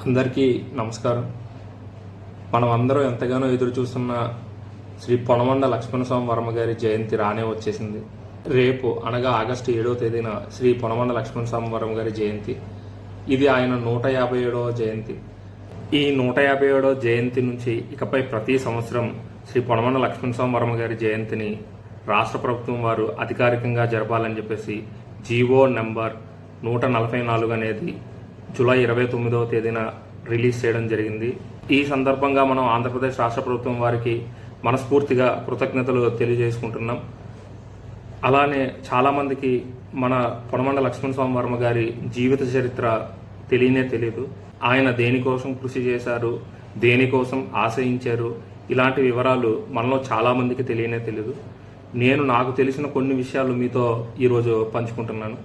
అందరికీ నమస్కారం. మనం అందరం ఎంతగానో ఎదురు చూస్తున్న శ్రీ పొనమండ లక్ష్మణస్వామి వర్మ గారి జయంతి రానే వచ్చేసింది. రేపు అనగా ఆగస్టు 7వ తేదీన శ్రీ పొనమండ లక్ష్మణస్వామి వర్మ గారి జయంతి. ఇది ఆయన 157వ జయంతి. ఈ 157వ జయంతి నుంచి ఇకపై ప్రతి సంవత్సరం శ్రీ పొనమండ లక్ష్మణస్వామి వర్మ గారి జయంతిని రాష్ట్ర ప్రభుత్వం వారు అధికారికంగా జరపాలని చెప్పేసి జీవో నెంబర్ 144 అనేది జూలై 29వ తేదీన రిలీజ్ చేయడం జరిగింది. ఈ సందర్భంగా మనం ఆంధ్రప్రదేశ్ రాష్ట్ర ప్రభుత్వం వారికి మనస్ఫూర్తిగా కృతజ్ఞతలు తెలియజేసుకుంటున్నాం. అలానే చాలామందికి మన పొనమండ లక్ష్మణస్వామి వర్మ గారి జీవిత చరిత్ర తెలియదు. ఆయన దేనికోసం కృషి చేశారు, దేనికోసం ఆశయించారు, ఇలాంటి వివరాలు మనలో చాలామందికి తెలియదు. నాకు తెలిసిన కొన్ని విషయాలు మీతో ఈరోజు పంచుకుంటున్నాను.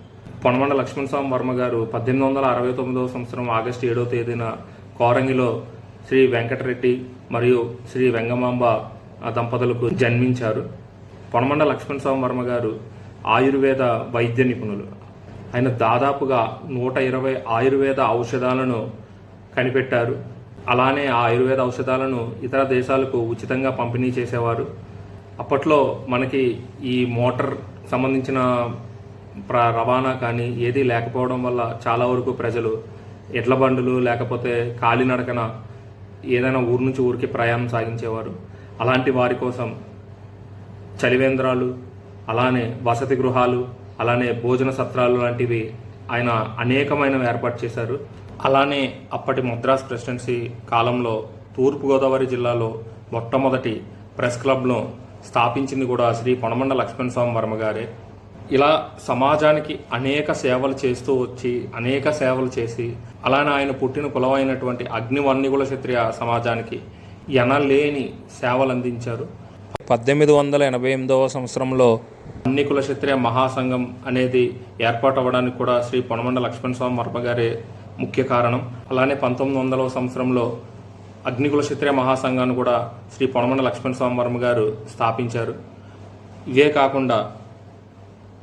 పొనమండ లక్ష్మణస్వామి వర్మ గారు 1869వ సంవత్సరం ఆగస్టు 7వ తేదీన కోరంగిలో శ్రీ వెంకటరెడ్డి మరియు శ్రీ వెంగమాంబ దంపతులకు జన్మించారు. పొనమండ లక్ష్మణస్వామి వర్మ గారు ఆయుర్వేద వైద్య నిపుణులు. ఆయన దాదాపుగా 120 ఆయుర్వేద ఔషధాలను కనిపెట్టారు. అలానే ఆ ఆయుర్వేద ఔషధాలను ఇతర దేశాలకు ఉచితంగా పంపిణీ చేసేవారు. అప్పట్లో మనకి ఈ మోటార్ సంబంధించిన రవాణా కానీ ఏది లేకపోవడం వల్ల చాలా వరకు ప్రజలు ఎడ్ల బండులు లేకపోతే కాలినడకన ఏదైనా ఊరు నుంచి ఊరికి ప్రయాణం సాగించేవారు. అలాంటి వారి కోసం చలివేంద్రాలు, అలానే వసతి గృహాలు, అలానే భోజన సత్రాలు లాంటివి ఆయన అనేకమైనవి ఏర్పాటు చేశారు. అలానే అప్పటి మద్రాస్ ప్రెసిడెన్సీ కాలంలో తూర్పుగోదావరి జిల్లాలో మొట్టమొదటి ప్రెస్ క్లబ్ను స్థాపించింది కూడా శ్రీ పొనమండ లక్ష్మణస్వామి వర్మ గారే. ఇలా సమాజానికి అనేక సేవలు చేసి అలానే ఆయన పుట్టిన కులమైనటువంటి అగ్నివన్నికుల క్షత్రియ సమాజానికి ఎనలేని సేవలు అందించారు. 1888వ సంవత్సరంలో వన్నికుల క్షత్రియ మహాసంఘం అనేది ఏర్పాటు అవ్వడానికి కూడా శ్రీ పొనమండ లక్ష్మణస్వామి వర్మ గారే ముఖ్య కారణం. అలానే 1900వ సంవత్సరంలో అగ్నికుల క్షత్రియ మహాసంఘాన్ని కూడా శ్రీ పొనమండ లక్ష్మణస్వామి వర్మ గారు స్థాపించారు. ఇవే కాకుండా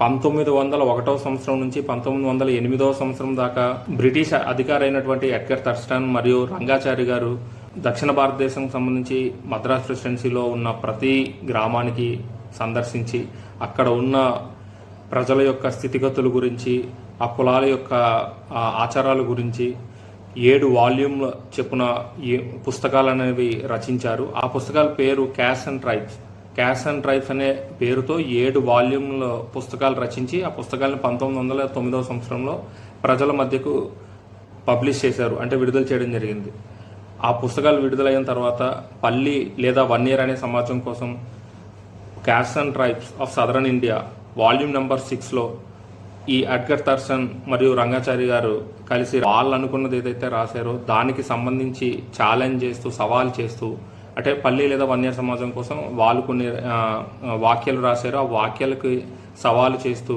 1901వ సంవత్సరం నుంచి 1908వ సంవత్సరం దాకా బ్రిటిష్ అధికారి అయినటువంటి ఎడ్గర్ థర్స్టన్ మరియు రంగాచారి గారు దక్షిణ భారతదేశం సంబంధించి మద్రాస్ ప్రెసిడెన్సీలో ఉన్న ప్రతి గ్రామానికి సందర్శించి అక్కడ ఉన్న ప్రజల యొక్క స్థితిగతుల గురించి, ఆ కులాల యొక్క ఆచారాల గురించి 7 వాల్యూమ్ల చెప్పున ఈ పుస్తకాలు అనేవి రచించారు. ఆ పుస్తకాల పేరు క్యాస్ట్ అండ్ ట్రైబ్స్ అనే పేరుతో 7 వాల్యూమ్ల పుస్తకాలు రచించి ఆ పుస్తకాలను 1909వ సంవత్సరంలో ప్రజల మధ్యకు పబ్లిష్ చేశారు, అంటే విడుదల చేయడం జరిగింది. ఆ పుస్తకాలు విడుదలైన తర్వాత పల్లి లేదా 1 year అనే సమాజం కోసం caste and tribes of southern India volume number 6లో ఈ ఎడ్గర్ థర్స్టన్ మరియు రంగాచారి గారు కలిసి వాళ్ళు అనుకున్నది ఏదైతే రాశారో దానికి సంబంధించి ఛాలెంజ్ చేస్తూ, సవాల్ చేస్తూ, అంటే పల్లి లేదా 1 year సమాజం కోసం వాళ్ళు కొన్ని వాక్యాలు రాశారు. ఆ వాక్యాలకు సవాలు చేస్తూ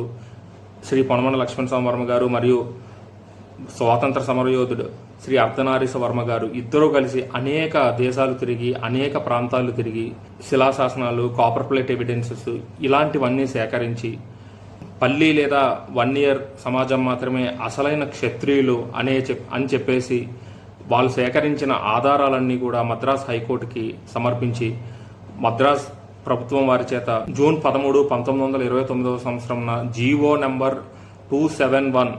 శ్రీ పొనమండ లక్ష్మణస్వామి వర్మ గారు మరియు స్వాతంత్ర సమరయోధుడు శ్రీ అర్ధనారీశ్వర వర్మ గారు ఇద్దరూ కలిసి అనేక దేశాలు తిరిగి, అనేక ప్రాంతాలు తిరిగి శిలాశాసనాలు, కాపర్ ప్లేట్ ఎవిడెన్సెస్ ఇలాంటివన్నీ సేకరించి పల్లి లేదా 1 year సమాజం మాత్రమే అసలైన క్షత్రియులు అని చెప్పేసి వాళ్ళు సేకరించిన ఆధారాలన్నీ కూడా మద్రాస్ హైకోర్టుకి సమర్పించి మద్రాస్ ప్రభుత్వం వారి చేత జూన్ 13, 1929వ సంవత్సరంన జీవో నెంబర్ 271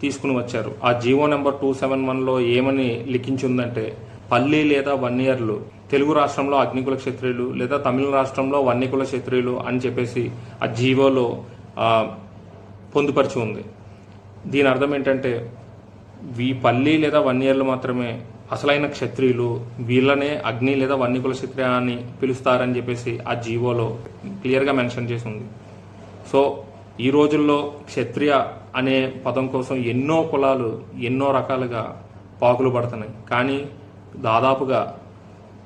తీసుకుని వచ్చారు. ఆ జీవో నెంబర్ 271లో ఏమని లిఖించిందంటే, పల్లి లేదా 1 yearలు తెలుగు రాష్ట్రంలో అగ్నికుల క్షత్రియులు లేదా తమిళ రాష్ట్రంలో వన్నికుల క్షత్రియులు అని చెప్పేసి ఆ జీవోలో పొందుపరిచి ఉంది. దీని అర్థం ఏంటంటే పల్లి లేదా 1 yearలు మాత్రమే అసలైన క్షత్రియులు, వీళ్ళనే అగ్ని లేదా వన్నికుల క్షత్రియ అని పిలుస్తారని చెప్పేసి ఆ జీవోలో క్లియర్గా మెన్షన్ చేసి ఉంది. సో ఈ రోజుల్లో క్షత్రియ అనే పదం కోసం ఎన్నో కులాలు ఎన్నో రకాలుగా పాకులు పడుతున్నాయి. కానీ దాదాపుగా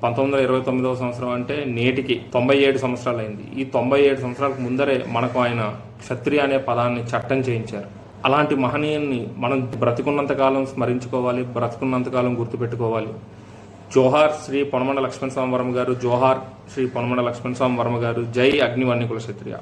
1929వ సంవత్సరం అంటే నేటికి 97 సంవత్సరాలు అయింది. ఈ 97 సంవత్సరాలకు ముందరే మనకు ఆయన క్షత్రియ అనే పదాన్ని చట్టం చేయించారు. అలాంటి మహనీయుల్ని మనం బ్రతికున్నంతకాలం స్మరించుకోవాలి, బ్రతికున్నంతకాలం గుర్తుపెట్టుకోవాలి. జోహార్ శ్రీ పొనమండ లక్ష్మణస్వామి వర్మ గారు, జోహార్ శ్రీ పొనమండ లక్ష్మణస్వామి వర్మ గారు. జై అగ్నివన్నికుల క్షత్రియ.